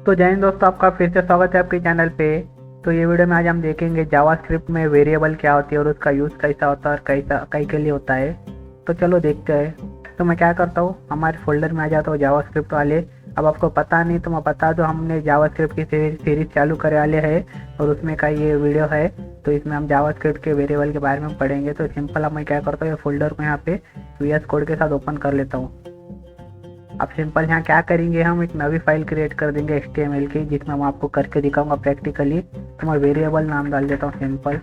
तो जय हिंद दोस्तों, आपका फिर से स्वागत है आपके चैनल पे। तो ये वीडियो में आज हम देखेंगे जावास्क्रिप्ट में वेरिएबल क्या होती है और उसका यूज़ कैसा होता है और कैसा कई के लिए होता है। तो चलो देखते हैं। तो मैं क्या करता हूँ, हमारे फोल्डर में आ जाता हूँ जावास्क्रिप्ट वाले। अब आपको पता नहीं तो मैं बता दूँ, हमने जावास्क्रिप्ट की सीरीज चालू करे वाले है और उसमें का ये वीडियो है। तो इसमें हम जावास्क्रिप्ट के वेरिएबल के बारे में पढ़ेंगे। तो सिंपल अब मैं क्या करता हूँ, ये फोल्डर को यहाँ पे VS कोड के साथ ओपन कर लेता हूँ। अब सिंपल यहाँ क्या करेंगे, हम एक नई फाइल क्रिएट कर देंगे HTML की, जिसमें मैं आपको करके दिखाऊंगा प्रैक्टिकली। तो मैं वेरिएबल नाम डाल देता हूँ सिंपल,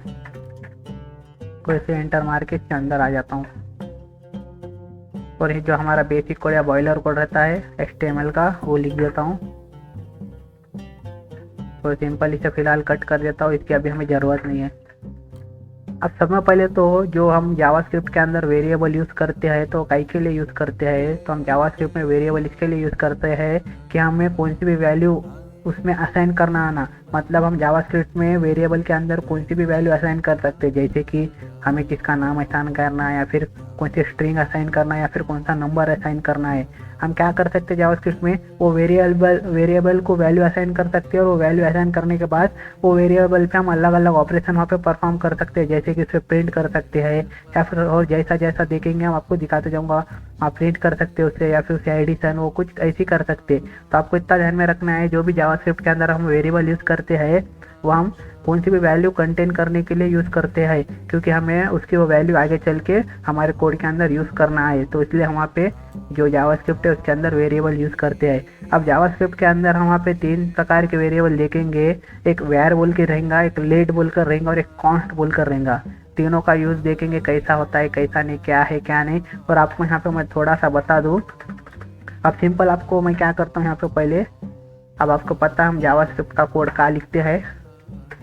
को इसे एंटर मार के इसके अंदर आ जाता हूँ। और ये जो हमारा बेसिक कोड या बॉयलर कोड रहता है HTML का, वो लिख देता हूँ। तो सिंपल इसे फिलहाल कट कर देता हूँ, इसकी अभी हमें ज़रूरत नहीं है। अब सबसे पहले तो जो हम जावास्क्रिप्ट के अंदर वेरिएबल यूज़ करते हैं तो कई के लिए यूज़ करते हैं, तो हम जावास्क्रिप्ट में वेरिएबल इसके लिए यूज़ करते हैं कि हमें कौन सी भी वैल्यू उसमें असाइन करना आना। मतलब हम जावास्क्रिप्ट में वेरिएबल के अंदर कौन सी भी वैल्यू असाइन कर सकते हैं, जैसे कि हमें किसका नाम असाइन करना है, या फिर कौन सी स्ट्रिंग असाइन करना है, या फिर कौन सा नंबर असाइन करना है। हम क्या कर सकते हैं जावास्क्रिप्ट में, वो वेरिएबल को वैल्यू असाइन कर सकते हैं और वो वैल्यू असाइन करने के बाद वो वेरिएबल पे हम अलग अलग ऑपरेशन वहाँ पे परफॉर्म कर सकते हैं, जैसे कि उसे प्रिंट कर सकते हैं या फिर और जैसा जैसा देखेंगे हम आपको दिखाते जाऊँगा। आप प्रिंट कर सकते हैं उससे, या फिर उसे एडिशन वो कुछ ऐसी कर सकते हैं। तो आपको इतना ध्यान में रखना है, जो भी जावास्क्रिप्ट के अंदर हम वेरिएबल यूज़ करते हैं वो हम कौन सी भी वैल्यू कंटेन करने के लिए यूज़ करते हैं, क्योंकि हमें उसकी वो वैल्यू आगे चल के हमारे कोड के अंदर यूज़ करना है। तो इसलिए हम वहाँ पे जो जावास्क्रिप्ट है उसके अंदर वेरिएबल यूज़ करते हैं। अब जावास्क्रिप्ट के अंदर हम वहाँ पे 3 प्रकार के वेरिएबल देखेंगे। एक वैर बोल के रहेगा, एक लेट बोल कर रहेगा और एक कॉन्स्ट बोल कर रहेगा। तीनों का यूज़ देखेंगे कैसा होता है, कैसा नहीं, क्या है क्या नहीं। और आपको यहाँ पे मैं थोड़ा सा बता दूँ। अब सिंपल आपको मैं क्या करता हूँ यहाँ पे पहले, अब आपको पता है हम जावास्क्रिप्ट का कोड का लिखते हैं।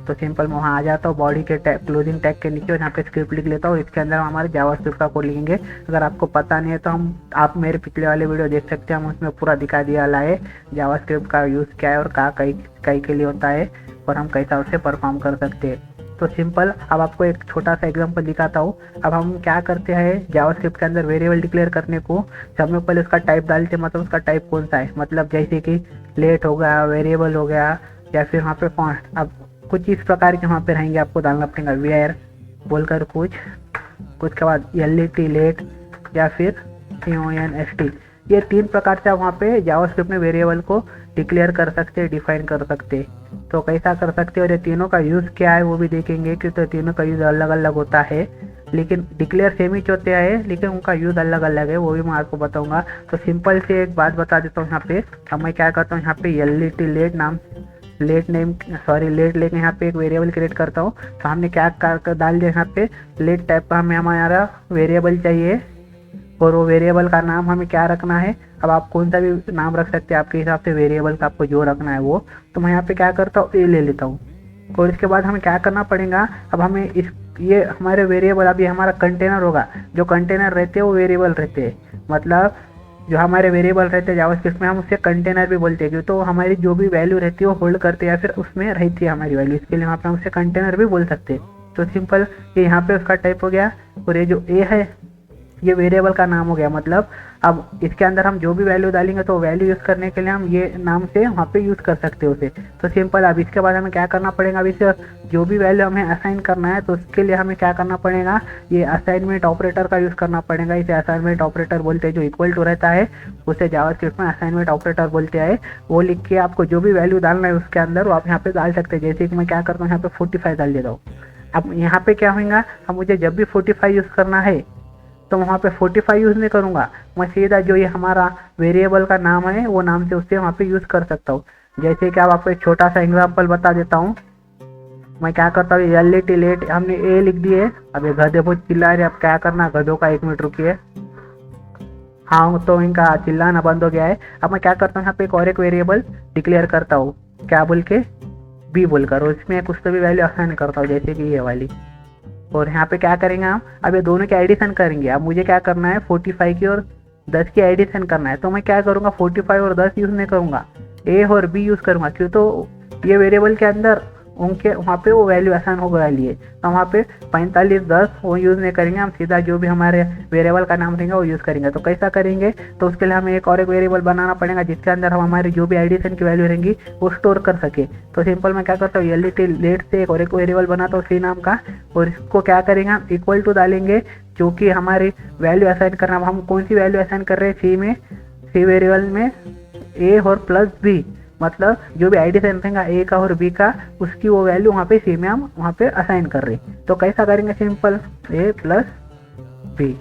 तो सिंपल मैं वहाँ आ जाता हूँ, बॉडी के टैग क्लोजिंग टैग के नीचे, और यहाँ पे स्क्रिप्ट लिख लेता हूँ। इसके अंदर हम हमारे जावास्क्रिप्ट का कोड लिखेंगे। अगर आपको पता नहीं है तो आप मेरे पिछले वाले वीडियो देख सकते हैं, हम उसमें पूरा दिखा दिया वाला है जावास्क्रिप्ट का यूज़ क्या है और कई के लिए होता है और हम कैसा उसे परफॉर्म कर सकते हैं। तो सिंपल अब आपको एक छोटा सा एग्जांपल दिखाता हूँ। अब हम क्या करते हैं जावास्क्रिप्ट के अंदर वेरिएबल डिक्लेयर करने को, सबसे पहले उसका टाइप डालते हैं, मतलब उसका टाइप कौन सा है, मतलब जैसे कि लेट हो गया, वेरिएबल हो गया, या फिर वहाँ पे कॉन्स्ट। अब कुछ इस प्रकार के वहाँ पे रहेंगे, आपको डालना पड़ेगा वेयर बोलकर कुछ के बाद LET लेट, या फिर CONST। ये 3 प्रकार से आप वहाँ पे जावास्क्रिप्ट में वेरिएबल को डिक्लेयर कर सकते हैं, डिफाइन कर सकते हैं। तो कैसा कर सकते हैं और ये तीनों का यूज़ क्या है वो भी देखेंगे, कि तो तीनों का यूज़ अलग अलग होता है, लेकिन डिक्लेयर सेम ही होते हैं, लेकिन उनका यूज़ अलग अलग है, वो भी मैं आपको बताऊंगा। तो सिंपल से एक बात बता देता हूँ यहाँ पे। अब मैं क्या करता हूँ, यहाँ पे LET लेट नाम लेट लेके यहाँ पे एक वेरिएबल क्रिएट करता हूँ। तो हमने क्या कर डाल दिया यहाँ पे, लेट टाइप का हमें हमारा वेरिएबल चाहिए और वो वेरिएबल का नाम हमें क्या रखना है। अब आप कौन सा भी नाम रख सकते हैं आपके हिसाब से, वेरिएबल का आपको जो रखना है वो। तो मैं यहाँ पे क्या करता हूँ, ए ले लेता हूँ। और इसके बाद हमें क्या करना पड़ेगा, अब हमें ये हमारे वेरिएबल, अब ये हमारा कंटेनर होगा। जो कंटेनर रहते हैं वो वेरिएबल रहते हैं, मतलब जो हमारे वेरिएबल रहते हैं जावास्क्रिप्ट में हम उससे कंटेनर भी बोलते हैं, तो हमारी जो भी वैल्यू रहती है वो होल्ड करते हैं या फिर उसमें रहती है हमारी वैल्यू, इसके लिए वहाँ पे हम उससे कंटेनर भी बोल सकते हैं। तो सिंपल ये यहाँ पे उसका टाइप हो गया, और ये जो ए है ये वेरिएबल का नाम हो गया। मतलब अब इसके अंदर हम जो भी वैल्यू डालेंगे तो वैल्यू यूज़ करने के लिए हम ये नाम से वहाँ पे यूज़ कर सकते हैं उसे। तो सिंपल अब इसके बाद हमें क्या करना पड़ेगा, अब इसे जो भी वैल्यू हमें असाइन करना है तो उसके लिए हमें क्या करना पड़ेगा, ये असाइनमेंट ऑपरेटर का यूज़ करना पड़ेगा। इसे असाइनमेंट ऑपरेटर बोलते हैं, जो इक्वल टू रहता है उसे जावास्क्रिप्ट में असाइनमेंट ऑपरेटर बोलते हैं। वो लिख के आपको जो भी वैल्यू डालना है उसके अंदर वो आप यहाँ पे डाल सकते हैं। जैसे कि मैं क्या करता हूँ, यहाँ पे 45 डाल देता हूँ। अब यहाँ पे क्या होगा, अब मुझे जब भी 45 यूज़ करना है तो वहाँ पे 45 यूज़ नहीं करूँगा, मैं सीधा जो ये हमारा वेरिएबल का नाम है वो नाम से उससे वहाँ पे यूज़ कर सकता हूँ। जैसे कि अब आपको एक छोटा सा एग्जांपल बता देता हूँ। मैं क्या करता हूँ, LET लेट हमने ए लिख दिए। अब ये गधे बहुत चिल्ला रहे, अब क्या करना, गधों का 1 मिनट रुकिए। हाँ, तो इनका चिल्लाना बंद हो गया है। अब मैं क्या करता हूँ, यहाँ पे एक और एक वेरिएबल डिक्लेयर करता हूँ, क्या बोल के, बी बोलकर, और इसमें कुछ तो भी वैल्यू असाइन करता हूँ, जैसे कि ये वाली। और यहाँ पे क्या करेंगे हम, अब ये दोनों की एडिशन करेंगे। अब मुझे क्या करना है, 45 की और 10 की एडिशन करना है। तो मैं क्या करूँगा, 45 और 10 यूज़ नहीं करूँगा, ए और बी यूज़ करूँगा। क्यों, तो ये वेरिएबल के अंदर उनके वहाँ पे वो वैल्यू असाइन हो गया लिए, तो वहाँ पे 4510 वो यूज़ नहीं करेंगे, हम सीधा जो भी हमारे वेरिएबल का नाम रहेगा वो यूज़ करेंगे। तो कैसा करेंगे, तो उसके लिए हमें एक और एक वेरिएबल बनाना पड़ेगा जिसके अंदर हम हमारी जो भी एडिशन की वैल्यू रहेंगी वो स्टोर कर सके। तो सिंपल मैं क्या करता हूँ, एलईटी लेट से एक और एक वेरिएबल बनाता हूँ सी नाम का, और इसको क्या करेंगे हम इक्वल टू डालेंगे जो कि हमारी वैल्यू असाइन करना। हम कौन सी वैल्यू असाइन कर रहे हैं सी में, सी वेरिएबल में ए और प्लस बी, मतलब जो भी एडिशन रहेगा ए का और बी का उसकी वो वैल्यू वहाँ पे सी में हम वहाँ पे असाइन कर रहे हैं। तो कैसा करेंगे, सिंपल ए प्लस बी।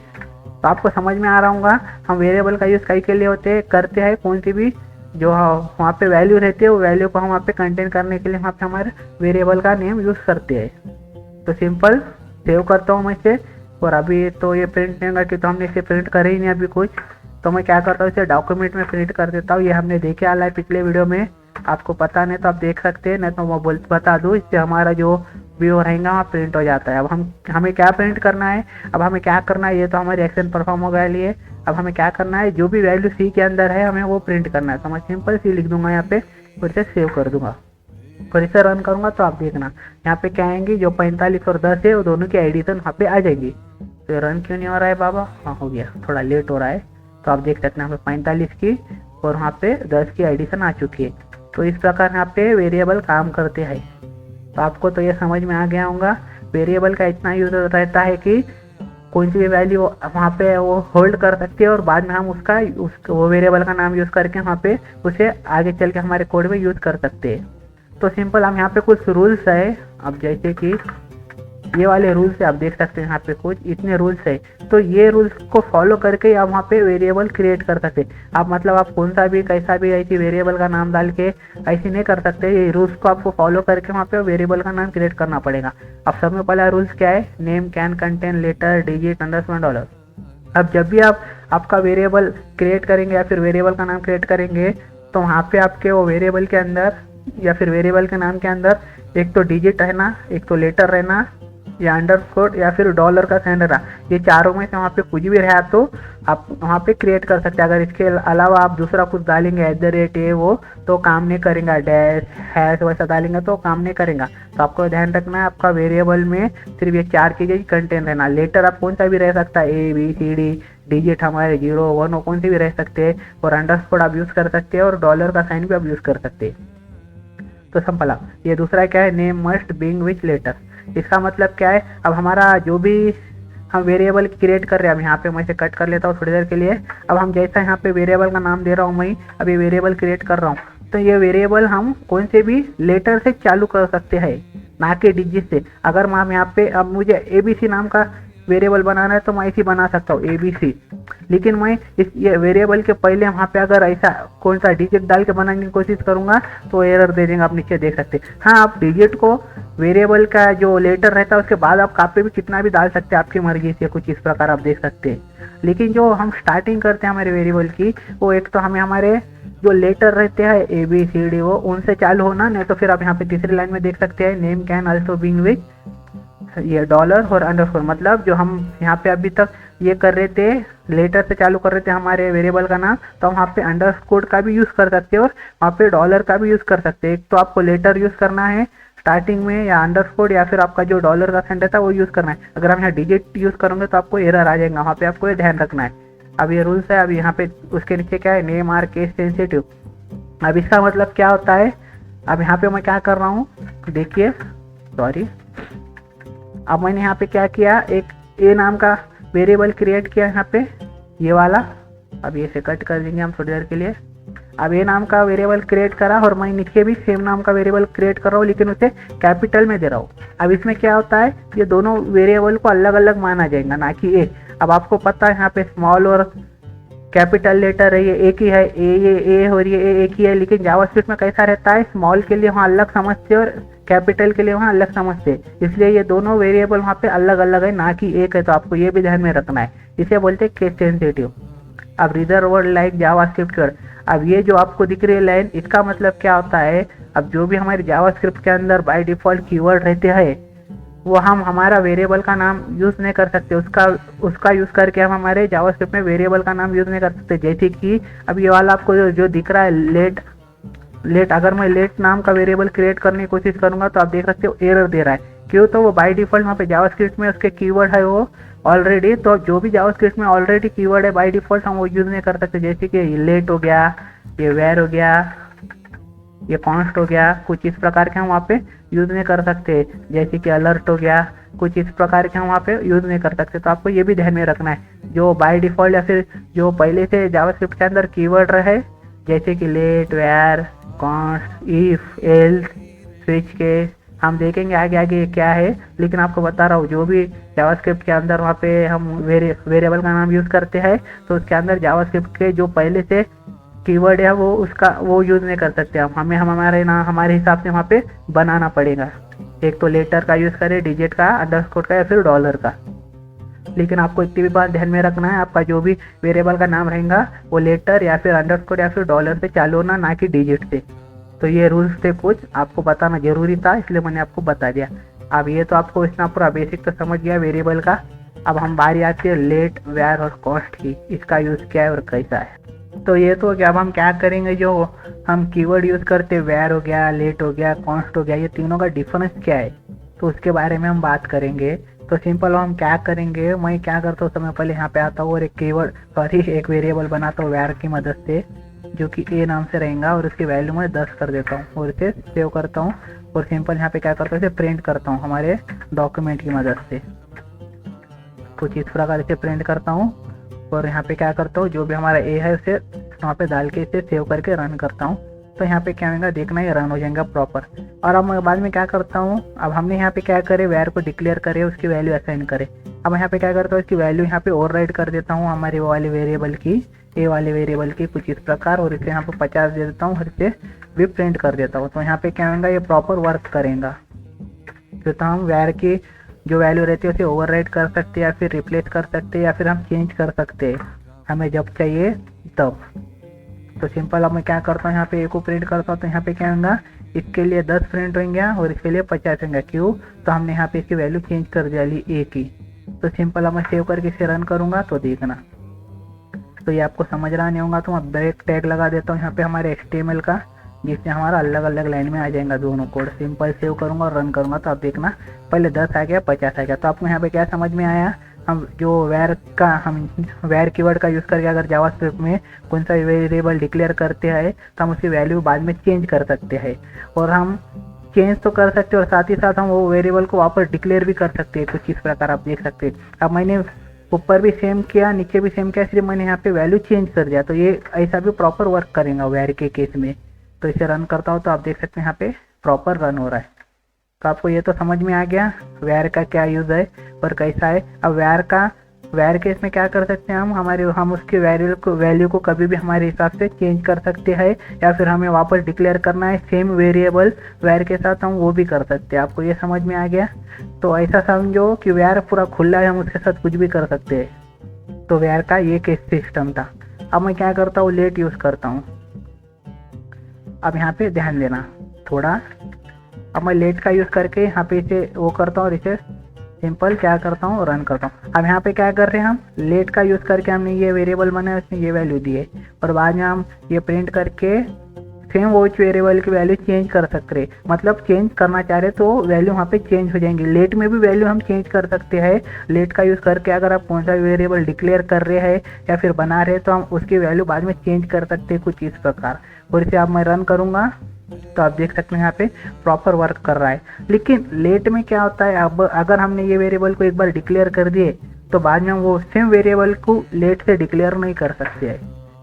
तो आपको समझ में आ रहा होगा हम वेरिएबल का यूज़ कई के लिए होते हैं करते हैं, कौन सी भी जो वहाँ पे वैल्यू रहती है वो वैल्यू को हम वहाँ पे कंटेन करने के लिए वहाँ पे हमारे वेरिएबल का नेम यूज़ करते हैं। तो सिंपल सेव करता हूँ मैं इसे, और अभी तो ये प्रिंट नहीं होगा कि तो हमने इसे प्रिंट करे ही नहीं अभी कुछ, तो मैं क्या करता हूँ इसे डॉक्यूमेंट में प्रिंट कर देता हूँ। ये हमने देखे आला है पिछले वीडियो में, आपको पता नहीं तो आप देख सकते हैं, नहीं तो मैं बता दूँ, इससे हमारा जो व्यू रहेगा वहाँ प्रिंट हो जाता है। अब हमें क्या प्रिंट करना है, अब हमें क्या करना है, ये तो हमारे एक्शन परफॉर्म हो गया लिए। अब हमें क्या करना है, जो भी वैल्यू सी के अंदर है हमें वो प्रिंट करना है। तो मैं सिंपल सी लिख दूंगा यहाँ पे और इसे सेव कर दूंगा, और इसे रन करूँगा तो आप देखना यहाँ पे क्या आएंगी, जो 45 और 10 है वो दोनों की एडिशन वहाँ पे आ जाएगी। तो रन क्यों नहीं हो रहा है बाबा, हाँ हो गया, थोड़ा लेट हो रहा है। तो आप देख सकते हैं यहाँ पे 45 की और वहाँ पे 10 की एडिशन आ चुकी है। तो इस प्रकार यहाँ पे वेरिएबल काम करते हैं। तो आपको तो ये समझ में आ गया होगा, वेरिएबल का इतना यूज रहता है कि कोई सी भी वैल्यू वहाँ पे वो होल्ड कर सकती है, और बाद में हम वो वेरिएबल का नाम यूज़ करके वहाँ पे उसे आगे चल के हमारे कोड में यूज़ कर सकते हैं। तो सिंपल हम यहाँ पे कुछ रूल्स है, अब जैसे कि ये वाले रूल्स है, आप देख सकते हैं यहाँ पे कुछ इतने रूल्स है। तो ये रूल्स को फॉलो करके आप वहाँ पे वेरिएबल क्रिएट कर सकते हैं। आप मतलब आप कौन सा भी कैसा भी ऐसी वेरिएबल का नाम डाल के ऐसे नहीं कर सकते, ये रूल्स को आपको फॉलो करके वहाँ पे वेरिएबल का नाम क्रिएट करना पड़ेगा। अब सब में पहला रूल्स क्या है, name can contain letter digit underscore dollar. अब जब भी आप आपका वेरिएबल क्रिएट करेंगे या फिर वेरिएबल का नाम क्रिएट करेंगे, तो वहाँ पे आपके वो वेरिएबल के अंदर या फिर वेरिएबल के नाम के अंदर एक तो डिजिट रहना, एक तो लेटर रहना, या अंडरस्कोर या फिर डॉलर का साइन रहना। ये चारों में से वहाँ पे कुछ भी रहा तो आप वहाँ पे क्रिएट कर सकते हैं। अगर इसके अलावा आप दूसरा कुछ डालेंगे @ ये वो तो काम नहीं करेगा, डैश हैश वैसा डालेंगे तो काम नहीं करेगा। तो आपको ध्यान रखना है आपका वेरिएबल में सिर्फ ये 4 चीज़ें ही कंटेन रहना। लेटर आप कौन सा भी रह सकता है, ABCD, डिजिट हमारे 0 1 कौन सी भी रह सकते हैं, और अंडरस्कोर आप यूज़ कर सकते हैं, और डॉलर का साइन भी आप यूज़ कर सकते हैं। तो सिंपल आप ये दूसरा क्या है, नेम मस्ट बिंग विथ लेटर। इसका मतलब क्या है, अब हमारा जो भी हम वेरिएबल क्रिएट कर रहे हैं, अब यहाँ पे मैं इसे कट कर लेता हूँ थोड़ी देर के लिए। अब हम जैसा यहाँ पे वेरिएबल का नाम दे रहा हूँ, मैं अभी वेरिएबल क्रिएट कर रहा हूँ, तो ये वेरिएबल हम कौन से भी लेटर से चालू कर सकते हैं, ना कि डिजिट से। अगर मैं यहाँ पे अब मुझे ABC नाम का वेरिएबल बनाना है तो मैं ऐसे बना सकता हूँ ABC, लेकिन मैं ये वेरिएबल के पहले वहाँ पे अगर ऐसा कौन सा डिजिट डाल के बनाने की कोशिश करूँगा तो एरर दे देंगे, आप नीचे देख सकते हैं। हाँ, आप डिजिट को वेरिएबल का जो लेटर रहता है उसके बाद आप कहाँ पे भी कितना भी डाल सकते हैं आपकी मर्जी से, कुछ इस प्रकार आप देख सकते हैं। लेकिन जो हम स्टार्टिंग करते हैं हमारे वेरिएबल की, वो एक तो हमें हमारे जो लेटर रहते हैं ABCD वो उनसे चालू होना, नहीं तो फिर आप यहाँ पे तीसरी लाइन में देख सकते हैं नेम कैन आल्सो बिंग विथ ये डॉलर और अंडरस्कोर। मतलब जो हम यहाँ पे अभी तक ये कर रहे थे, लेटर से चालू कर रहे थे हमारे वेरिएबल का नाम, तो हम वहाँ पे अंडरस्कोर का भी यूज़ कर सकते हैं और वहाँ पे डॉलर का भी यूज़ कर सकते हैं। एक तो आपको लेटर यूज़ करना है स्टार्टिंग में, या अंडरस्कोर, या फिर आपका जो डॉलर का साइन रहता है वो यूज़ करना है। अगर हम यहाँ डिजिट यूज़ करेंगे तो आपको एरर आ जाएगा, वहाँ पे आपको ये ध्यान रखना है। अब ये रूल्स है। अब यहाँ पे उसके नीचे क्या है, नेम आर केस सेंसिटिव। अब इसका मतलब क्या होता है, अब यहाँ पे मैं क्या कर रहा हूँ देखिए, सॉरी, अब मैंने यहाँ पे क्या किया, एक ए नाम का वेरिएबल क्रिएट किया यहाँ पे, ये वाला। अब ये से कट कर देंगे हम थोड़ी देर के लिए। अब ए नाम का वेरिएबल क्रिएट करा और मैं नीचे भी सेम नाम का वेरिएबल क्रिएट कर रहा हूँ, लेकिन उसे कैपिटल में दे रहा हूँ। अब इसमें क्या होता है, ये दोनों वेरिएबल को अलग अलग माना जाएगा, ना कि ए। अब आपको पता है यहाँ पे स्मॉल और कैपिटल लेटर है, ये एक ही है, ए और ये एक ही है। लेकिन जावास्क्रिप्ट में कैसा रहता है, स्मॉल के लिए वहाँ अलग समझते और कैपिटल के लिए वहाँ अलग समझते, इसलिए ये दोनों वेरिएबल वहाँ पे अलग अलग है, ना कि एक है। तो आपको ये भी ध्यान में रखना है, इसे बोलते हैं केस सेंसिटिव। अब रिजर्व वर्ड लाइक जावास्क्रिप्ट कर, अब ये जो आपको दिख रही है लाइन, इसका मतलब क्या होता है, अब जो भी हमारे जावास्क्रिप्ट के अंदर बाय डिफॉल्ट कीवर्ड रहते हैं वो हम हमारा वेरिएबल का नाम यूज़ नहीं कर सकते, उसका यूज़ करके हम हमारे जावास्क्रिप्ट में वेरिएबल का नाम यूज़ नहीं कर सकते। जैसे कि अब ये वाला आपको जो दिख रहा है लेट लेट, अगर मैं लेट नाम का वेरिएबल क्रिएट करने की कोशिश करूंगा तो आप देख सकते हो एरर दे रहा है। क्यों? तो वो बाय डिफॉल्ट वहाँ पे जावास्क्रिप्ट में उसके कीवर्ड है वो ऑलरेडी, तो जो भी जावास्क्रिप्ट में ऑलरेडी कीवर्ड है बाय डिफॉल्ट हम वो यूज़ नहीं कर सकते। जैसे कि लेट हो गया, ये वेर हो गया, ये कॉन्स्ट हो गया, कुछ इस प्रकार के हम वहाँ पे यूज़ नहीं कर सकते। जैसे कि अलर्ट हो गया, कुछ इस प्रकार के हम वहाँ पे यूज़ नहीं कर सकते। तो आपको ये भी ध्यान में रखना है, जो बाय डिफ़ॉल्ट या फिर जो पहले से जावास्क्रिप्ट के अंदर कीवर्ड रहे, जैसे कि let, var, const, if, else, switch case, हम देखेंगे आगे आगे ये क्या है। लेकिन आपको बता रहा हूँ, जो भी जावास्क्रिप्ट के अंदर वहाँ पे हम वेरिएबल का नाम यूज़ करते हैं तो उसके अंदर जावास्क्रिप्ट के जो पहले से कीवर्ड है वो यूज़ नहीं कर सकते हम हमारे हिसाब से वहाँ पे बनाना पड़ेगा। एक तो लेटर का यूज़ करें, डिजिट का, अंडरस्कोर का या फिर डॉलर का। लेकिन आपको इतनी भी बात ध्यान में रखना है, आपका जो भी वेरिएबल का नाम रहेगा वो लेटर या फिर अंडरस्कोर या फिर डॉलर से चालू होना, ना कि डिजिट से। तो ये रूल्स थे कुछ, आपको बताना जरूरी था इसलिए मैंने आपको बता दिया। अब ये तो आपको इतना पूरा बेसिक तो समझ गया वेरिएबल का। अब हम बारी आती है लेट, वेर और कॉस्ट की, इसका यूज़ क्या है और कैसा है। तो ये तो क्या, अब हम क्या करेंगे, जो हम कीवर्ड यूज़ करते हैं वेर हो गया, लेट हो गया, कॉन्स्ट हो गया, ये तीनों का डिफरेंस क्या है तो उसके बारे में हम बात करेंगे। तो सिंपल हम क्या करेंगे, मैं क्या करता हूँ, समय पहले यहाँ पे आता हूँ और एक वेरिएबल बनाता हूँ वेर की मदद से, जो कि ए नाम से रहेगा और उसकी वैल्यू मैं 10 कर देता हूँ और इसे सेव करता हूँ। और सिंपल यहाँ पे क्या करता हूँ, इसे प्रिंट करता हूँ हमारे डॉक्यूमेंट की मदद से। कुछ इस प्रकार इसे प्रिंट करता हूँ और यहाँ पे क्या करता हूँ, जो भी हमारा ए है उसे वहाँ पे डाल के इसे सेव करके रन करता हूँ। तो यहाँ पे क्या होगा, देखना ये रन हो जाएगा प्रॉपर। और अब मैं बाद में क्या करता हूँ, अब हमने यहाँ पे क्या करे, वेर को डिक्लेयर करे, उसकी वैल्यू असाइन करे। अब यहाँ पे क्या करता हूँ, इसकी वैल्यू यहाँ पे ओवरराइड कर देता हूँ हमारे वो वाले वेरिएबल की, ए वाले वेरिएबल की, कुछ इस प्रकार, और इसे यहाँ पे 50 दे देता हूँ और इसे भी प्रिंट कर देता हूँ। तो यहाँ पे क्या होगा, ये प्रॉपर वर्क करेगा। तो हम वेर की जो वैल्यू रहती है उसे ओवरराइड कर सकते हैं या फिर रिप्लेस कर सकते हैं या फिर हम चेंज कर सकते हैं हमें जब चाहिए तब। तो सिंपल अब मैं क्या करता हूँ, यहाँ पे ए को प्रिंट करता हूँ। तो यहाँ पे क्या होगा, इसके लिए 10 प्रिंट होंगे और इसके लिए 50 होंगे। क्यों? तो हमने यहाँ पे इसकी वैल्यू चेंज कर दिया ए की। तो सिंपल अब मैं सेव करके इसे रन करूँगा तो देखना। तो ये आपको समझ रहा नहीं होगा तो मैं ब्रेक टैग लगा देता हूँ यहाँ पे हमारे HTML का, जिससे हमारा अलग अलग लाइन में आ जाएगा दोनों कोड। सिंपल सेव करूँगा और रन करूँगा तो आप देखना पहले 10 आ गया, 50 आ गया। तो आपको यहाँ पे क्या समझ में आया, हम वेर कीवर्ड का यूज़ करके अगर जावास्क्रिप्ट में कौन सा वेरिएबल डिक्लेयर करते हैं तो हम उसकी वैल्यू बाद में चेंज कर सकते हैं। और हम चेंज तो कर सकते हैं और साथ ही साथ हम वो वेरिएबल को वापस डिक्लेयर भी कर सकते हैं, कुछ इस प्रकार आप देख सकते हैं। अब मैंने ऊपर भी सेम किया, नीचे भी सेम किया, सिर्फ मैंने यहाँ पे वैल्यू चेंज कर दिया। तो ये ऐसा भी प्रॉपर वर्क करेगा वेर के केस में। तो इसे रन करता हूँ तो आप देख सकते हैं यहाँ पे प्रॉपर रन हो रहा है। तो आपको ये तो समझ में आ गया वेर का क्या यूज़ है और कैसा है। अब वेर के इसमें क्या कर सकते हैं, हम उसके वैल्यू को कभी भी हमारे हिसाब से चेंज कर सकते हैं या फिर हमें वापस डिक्लेयर करना है सेम वेरिएबल वेर के साथ, हम वो भी कर सकते हैं। आपको ये समझ में आ गया। तो ऐसा समझो कि वेर पूरा खुला है, हम उसके साथ कुछ भी कर सकते हैं। तो वेर का ये केस सिस्टम था। अब मैं क्या करता हूँ, लेट यूज़ करता हूँ। अब यहाँ पे ध्यान देना थोड़ा, अब मैं लेट का यूज़ करके यहाँ पे इसे वो करता हूँ और इसे सिंपल क्या करता हूँ, रन करता हूँ। अब यहाँ पे क्या कर रहे हैं, हम लेट का यूज़ करके हमने ये वेरिएबल बनाया, उसमें ये वैल्यू दी है और बाद में हम ये प्रिंट करके सेम वो वेरिएबल की वैल्यू चेंज कर सकते हैं। मतलब चेंज करना चाह रहे तो वैल्यू वहाँ पे चेंज हो जाएंगी। लेट में भी वैल्यू हम चेंज कर सकते हैं। लेट का यूज़ करके अगर आप कौन सा वेरिएबल डिक्लेयर कर रहे हैं या फिर बना रहे तो हम उसकी वैल्यू बाद में चेंज कर सकते हैं, कुछ इस प्रकार। और इसे अब मैं रन करूँगा तो आप देख सकते हैं यहाँ पे प्रॉपर वर्क कर रहा है। लेकिन लेट में क्या होता है, अब अगर हमने ये वेरिएबल को एक बार डिक्लेयर कर दिए तो बाद में हम वो सेम वेरिएबल को लेट से डिक्लेयर नहीं कर सकते हैं,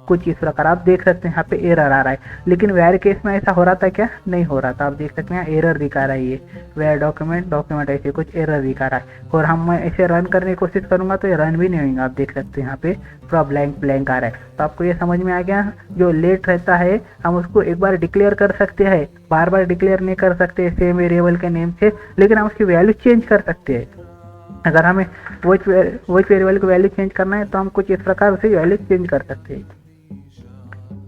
कुछ इस प्रकार। आप देख सकते हैं यहाँ पे एरर आ रहा है। लेकिन वेर केस में ऐसा हो रहा था क्या, नहीं हो रहा था। आप देख सकते हैं एरर दिखा रहा है, ये वेर डॉक्यूमेंट ऐसे कुछ एरर दिखा रहा है। और हम ऐसे रन करने की कोशिश करूँगा तो ये रन भी नहीं होगा। आप देख सकते हैं यहाँ पे पूरा ब्लैंक आ रहा है। तो आपको ये समझ में आ गया, जो लेट रहता है हम उसको एक बार डिक्लेयर कर सकते हैं, बार बार डिक्लेयर नहीं कर सकते सेम वेरिएबल के नेम से, लेकिन हम उसकी वैल्यू चेंज कर सकते हैं। अगर हमें वो वेरिएबल की वैल्यू चेंज करना है तो हम कुछ इस प्रकार उसे वैल्यू चेंज कर सकते हैं,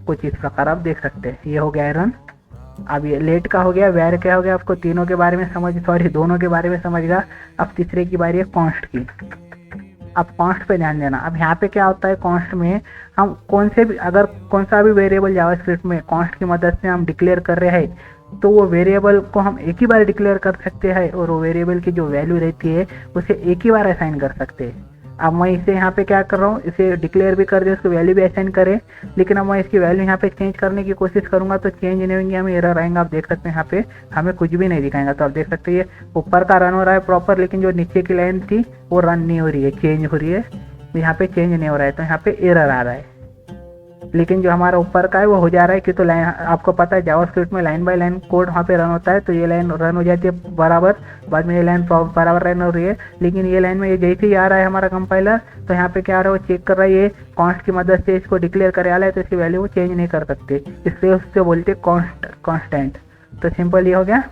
कुछ इस प्रकार आप देख सकते हैं। ये हो गया रन। अब ये लेट का हो गया, वेर क्या हो गया, आपको तीनों के बारे में दोनों के बारे में समझ गया। अब तीसरे की बारी है कॉन्स्ट की। अब कॉन्स्ट पे ध्यान देना। अब यहाँ पे क्या होता है, कॉन्स्ट में हम अगर कौन सा भी वेरिएबल जावास्क्रिप्ट में कॉन्स्ट की मदद से हम डिक्लेयर कर रहे हैं तो वो वेरिएबल को हम एक ही बार डिक्लेयर कर सकते हैं और वो वेरिएबल की जो वैल्यू रहती है उसे एक ही बार असाइन कर सकते हैं। अब मैं इसे यहाँ पे क्या कर रहा हूँ, इसे डिक्लेयर भी कर दे, उसको वैल्यू भी असाइन करे, लेकिन अब मैं इसकी वैल्यू यहाँ पे चेंज करने की कोशिश करूँगा तो चेंज नहीं होंगी, हमें एरर आएगा। आप देख सकते हैं यहाँ पे हमें कुछ भी नहीं दिखाएगा। तो आप देख सकते हैं ये ऊपर का रन हो रहा है प्रॉपर, लेकिन जो नीचे की लाइन थी वो रन नहीं हो रही है, चेंज हो रही है, यहाँ पे चेंज नहीं हो रहा है, तो यहाँ पे एरर आ रहा है। लेकिन जो हमारा ऊपर का है वो हो जा रहा है कि तो लाइन, आपको पता है जावास्क्रिप्ट में लाइन बाय लाइन कोड वहाँ पे रन होता है, तो ये लाइन रन हो जाती है बराबर, बाद में ये लाइन बराबर रन हो रही है। लेकिन ये लाइन में ये जैसे ही आ रहा है हमारा कंपाइलर, तो यहाँ पे क्या आ रहा है, वो चेक कर रहा है ये कॉन्स्ट की मदद से इसको डिक्लेयर करे आ रहा है, तो इसकी वैल्यू वो चेंज नहीं कर सकते, इसलिए उससे बोलते कॉन्स्टेंट। तो सिंपल ये हो गया।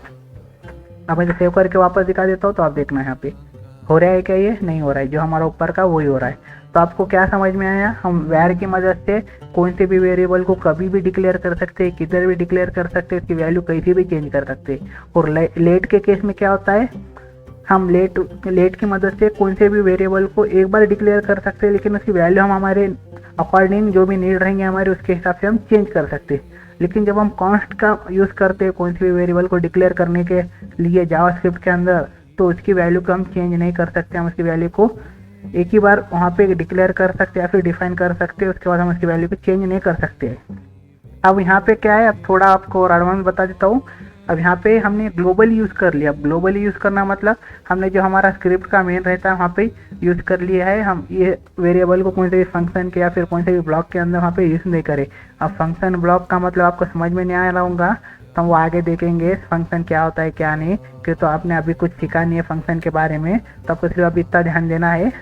अब मैं सेव करके वापस दिखा देता हूँ, तो आप देखना यहाँ पे हो रहा है क्या, ये नहीं हो रहा है, जो हमारा ऊपर का वही हो रहा है। तो आपको क्या समझ में आया, हम वैर की मदद से कौन से भी वेरिएबल को कभी भी डिक्लेयर कर सकते हैं, किधर भी डिक्लेयर कर सकते हैं, उसकी वैल्यू कहीं भी चेंज कर सकते हैं। और लेट के केस में क्या होता है, हम लेट की मदद से कौन से भी वेरिएबल को एक बार डिक्लेयर कर सकते हैं, लेकिन उसकी वैल्यू हम हमारे अकॉर्डिंग जो भी नीड रहेंगे हमारे उसके हिसाब से हम चेंज कर सकते हैं। लेकिन जब हम कॉन्स्ट का यूज़ करते हैं कौन से भी वेरिएबल को डिक्लेयर करने के लिए जावास्क्रिप्ट के अंदर, तो उसकी वैल्यू को हम चेंज नहीं कर सकते। हम उसकी वैल्यू को एक ही बार वहाँ पे डिक्लेयर कर सकते हैं या फिर डिफाइन कर सकते हैं, उसके बाद हम उसकी वैल्यू को चेंज नहीं कर सकते। अब यहाँ पे क्या है, अब थोड़ा आपको और एडवांस बता देता हूँ। अब यहाँ पे हमने ग्लोबली यूज़ कर लिया। ग्लोबली यूज़ करना मतलब हमने जो हमारा स्क्रिप्ट का मेन रहता है वहाँ पे यूज़ कर लिया है। हम ये वेरिएबल को कौन से भी फंक्शन के या फिर कौन से भी ब्लॉक के अंदर वहाँ पे यूज़ नहीं करें। अब फंक्शन ब्लॉक का मतलब आपको समझ में नहीं आ रहा होगा, तो हम वो आगे देखेंगे फंक्शन क्या होता है क्या नहीं, क्योंकि तो आपने अभी कुछ सीखा नहीं है फंक्शन के बारे में, तो आपको सिर्फ अभी इतना ध्यान देना है।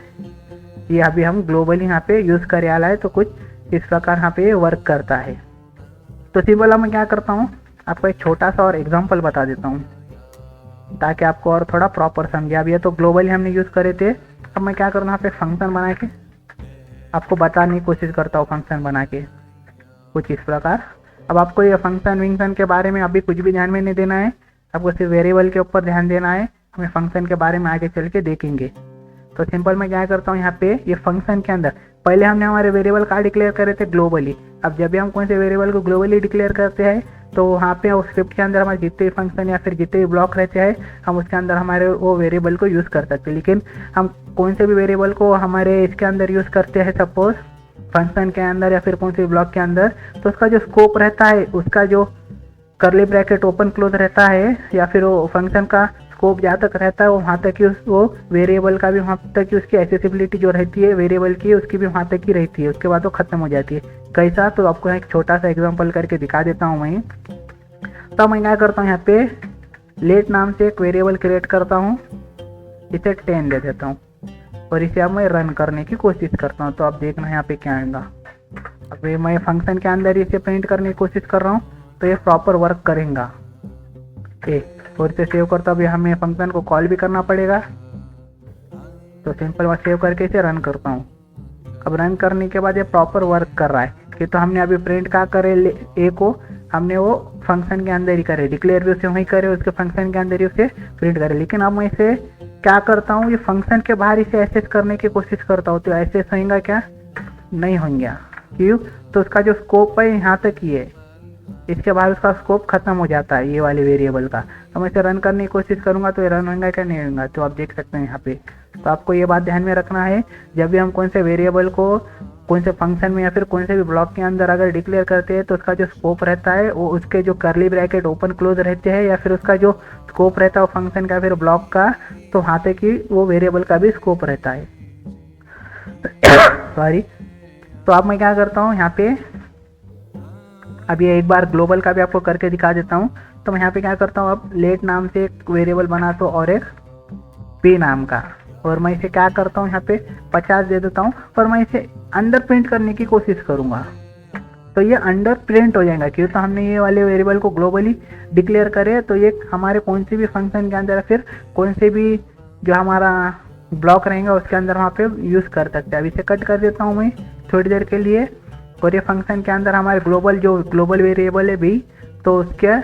ये अभी हम ग्लोबली यहाँ पे यूज़ करे आला है, तो कुछ इस प्रकार यहाँ पे वर्क करता है। तो सिंपल मैं क्या करता हूँ, आपको एक छोटा सा और एग्जांपल बता देता हूँ ताकि आपको और थोड़ा प्रॉपर समझे। अब ये तो ग्लोबली हमने यूज़ करे थे, अब मैं क्या करूँ यहाँ पे फंक्शन बना के आपको बताने की कोशिश करता हूँ, फंक्शन बना के कुछ इस प्रकार। अब आपको ये फंक्शन विंक्शन के बारे में अभी कुछ भी ध्यान में नहीं देना है, आपको सिर्फ वेरिएबल के ऊपर ध्यान देना है। हमें फंक्शन के बारे में आगे चल के देखेंगे। तो सिंपल मैं क्या करता हूँ यहाँ पे, ये फंक्शन के अंदर पहले हमने हमारे वेरिएबल का डिक्लेयर करे थे ग्लोबली। अब जब भी हम कौन से वेरिएबल को ग्लोबली डिक्लेयर करते हैं तो वहाँ पे उस स्क्रिप्ट के अंदर हमारे जितने भी फंक्शन या फिर जितने भी ब्लॉक रहते हैं हम उसके अंदर हमारे वो वेरिएबल को यूज़ कर सकते हैं। लेकिन हम कौन से भी वेरिएबल को हमारे इसके अंदर यूज़ करते हैं, सपोज फंक्शन के अंदर या फिर कौन से ब्लॉक के अंदर, तो उसका जो स्कोप रहता है, उसका जो करली ब्रैकेट ओपन क्लोज रहता है या फिर वो फंक्शन का स्कोप जहाँ तक रहता है वो वहाँ तक ही वो वेरिएबल का भी वहाँ तक ही उसकी एक्सेसिबिलिटी जो रहती है वेरिएबल की उसकी भी वहाँ तक ही रहती है, उसके बाद वो ख़त्म हो जाती है। कैसा, तो आपको एक छोटा सा एग्जांपल करके दिखा देता हूँ मैं। तो मैं क्या करता हूँ, यहाँ पे लेट नाम से एक वेरिएबल क्रिएट करता हूँ, इसे 10 दे देता हूँ और इसे अब मैं रन करने की कोशिश करता हूँ। तो आप देखना यहाँ पे क्या आएगा। अब मैं फंक्शन के अंदर इसे प्रिंट करने की कोशिश कर रहा हूँ तो ये प्रॉपर वर्क करेगा। और इसे सेव करता हूँ, हमें फंक्शन को कॉल भी करना पड़ेगा। तो सिंपल मैं सेव करके इसे रन करता हूँ। अब रन करने के बाद ये प्रॉपर वर्क कर रहा है कि तो हमने अभी प्रिंट कहाँ करे, ए को हमने वो फंक्शन के अंदर ही करे, डिक्लेयर भी उसे वहीं करे, उसके फंक्शन के अंदर ही उसे प्रिंट करे। लेकिन अब मैं इसे क्या करता हूँ, ये फंक्शन के बाहर इसे एक्सेस करने की कोशिश करता हूँ, तो एक्सेस होगा क्या, नहीं होंगे। क्यों, तो उसका जो स्कोप है यहाँ तक ही है, इसके बाद उसका स्कोप खत्म हो जाता है ये वाले वेरिएबल का। तो मैं इसे रन करने की कोशिश करूंगा तो ये रन होगा क्या, नहीं होगा। तो आप देख सकते हैं यहाँ पे। तो आपको ये बात ध्यान में रखना है, जब भी हम कौन से वेरिएबल को कौन से फंक्शन में या फिर कौन से भी ब्लॉक के अंदर अगर डिक्लेयर करते हैं तो उसका जो स्कोप रहता है वो उसके जो करली ब्रैकेट ओपन क्लोज रहते हैं या फिर उसका जो स्कोप रहता है वो फंक्शन का फिर ब्लॉक का, तो वहाँ तक ही वो वेरिएबल का भी स्कोप रहता है। सॉरी। तो अब मैं क्या करता हूँ यहाँ पे, अब ये एक बार ग्लोबल का भी आपको करके दिखा देता हूँ। तो मैं यहाँ पे क्या करता हूँ, अब लेट नाम से एक वेरिएबल बनाता हूँ और एक पी नाम का, और मैं इसे क्या करता हूँ यहाँ पे 50 दे देता हूँ, पर मैं इसे अंडर प्रिंट करने की कोशिश करूँगा तो ये अंडर प्रिंट हो जाएगा। क्यों, तो हमने ये वाले वेरिएबल को ग्लोबली डिक्लेयर करे, तो ये हमारे कौन से भी फंक्शन के अंदर या फिर कौन से भी जो हमारा ब्लॉक रहेगा उसके अंदर वहाँ पे यूज़ कर सकते हैं। अब इसे कट कर देता हूँ मैं थोड़ी देर के लिए, और ये फंक्शन के अंदर हमारे ग्लोबल जो ग्लोबल वेरिएबल है भी, तो उसके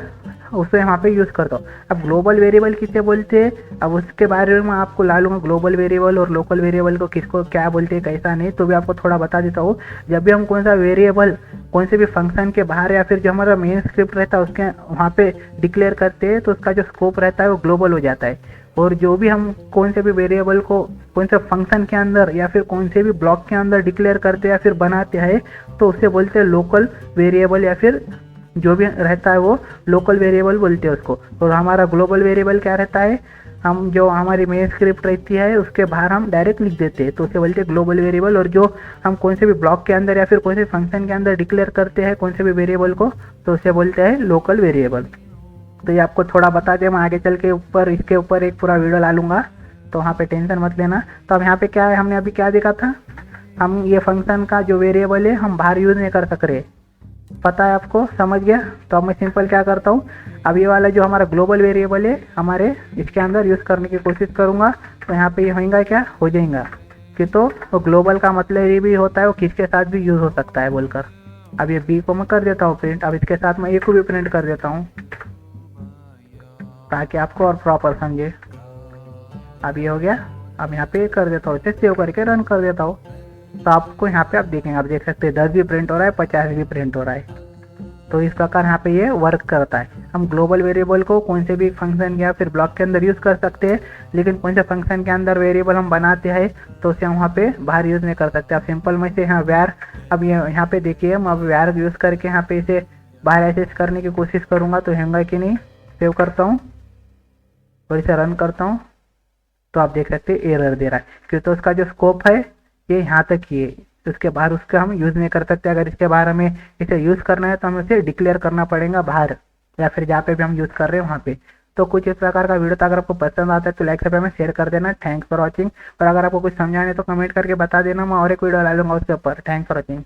उसे यहाँ पे यूज़ करता हूँ। अब ग्लोबल वेरिएबल किसे बोलते हैं, अब उसके बारे में आपको ला लूँगा, ग्लोबल वेरिएबल और लोकल वेरिएबल को किसको क्या बोलते हैं कैसा नहीं, तो भी आपको थोड़ा बता देता हूँ। जब भी हम कौन सा वेरिएबल कौन से भी फंक्शन के बाहर या फिर जो हमारा मेन स्क्रिप्ट रहता है उसके वहाँ पे डिक्लेयर करते हैं, तो उसका जो स्कोप रहता है वो ग्लोबल हो जाता है। और जो भी हम कौन से भी वेरिएबल को कौन से फंक्शन के अंदर या फिर कौन से भी ब्लॉक के अंदर डिक्लेयर करते हैं या फिर बनाते हैं, तो उससे बोलते हैं लोकल वेरिएबल, या फिर जो भी रहता है वो लोकल वेरिएबल बोलते हैं उसको। और हमारा ग्लोबल वेरिएबल क्या रहता है, हम जो हमारी मेन स्क्रिप्ट रहती है उसके बाहर हम डायरेक्ट लिख देते हैं, तो उसे बोलते हैं ग्लोबल वेरिएबल। और जो हम कौन से भी ब्लॉक के अंदर या फिर कौन से फंक्शन के अंदर डिक्लेयर करते हैं कौन से भी वेरिएबल को, तो उसे बोलते हैं लोकल वेरिएबल। तो ये आपको थोड़ा बता दें, मैं आगे चल के ऊपर इसके ऊपर एक पूरा वीडियो ला लूँगा, तो वहाँ पे टेंशन मत लेना। तो अब यहाँ पे क्या है, हमने अभी क्या देखा था, हम ये फंक्शन का जो वेरिएबल है हम बाहर यूज़ नहीं कर सक रहे, पता है आपको, समझ गया। तो अब मैं सिंपल क्या करता हूँ, अब ये वाला जो हमारा ग्लोबल वेरिएबल है हमारे इसके अंदर यूज़ करने की कोशिश करूँगा। तो यहाँ पे ये होगा क्या, हो जाएगा कि तो ग्लोबल का मतलब ये भी होता है वो किसके साथ भी यूज़ हो सकता है बोलकर। अब ये बी को मैं कर देता हूँ प्रिंट, अब इसके साथ मैं ए को भी प्रिंट कर देता हूँ ताकि आपको और प्रॉपर समझे। अब ये हो गया, अब यहाँ पे कर देता हूँ, इसे सेव करके रन कर देता हूँ। तो आपको यहाँ पे आप देखेंगे, आप देख सकते हैं 10 भी प्रिंट हो रहा है, 50 भी प्रिंट हो रहा है। तो इस प्रकार यहाँ पे ये वर्क करता है। हम ग्लोबल वेरिएबल को कौन से भी फंक्शन या फिर ब्लॉक के अंदर यूज़ कर सकते हैं, लेकिन कौन से फंक्शन के अंदर वेरिएबल हम बनाते हैं तो उसे हम वहाँ पे बाहर यूज़ नहीं कर सकते। अब सिंपल में से यहाँ वैर, अब ये यहाँ पे देखिए हम अब वैर यूज़ करके यहाँ पे इसे बाहर एक्सेस करने की कोशिश करूँगा तो होगा कि नहीं। सेव करता हूँ और इसे रन करता हूँ, तो आप देख सकते हैं एरर दे रहा है, क्योंकि तो उसका जो स्कोप है ये यहाँ तक ही है, उसके बाहर उसका हम यूज़ नहीं कर सकते। अगर इसके बाहर हमें इसे यूज़ करना है तो हमें इसे डिक्लेयर करना पड़ेगा बाहर, या फिर जहाँ पे भी हम यूज़ कर रहे हैं वहाँ पे। तो कुछ इस प्रकार का वीडियो था, अगर आपको पसंद आता है तो लाइक सब्सक्राइब में शेयर कर देना। Thanks for watching. और अगर आपको कुछ समझाने तो कमेंट करके बता देना, मैं और एक वीडियो ला लूँगा उसके ऊपर। Thanks for watching.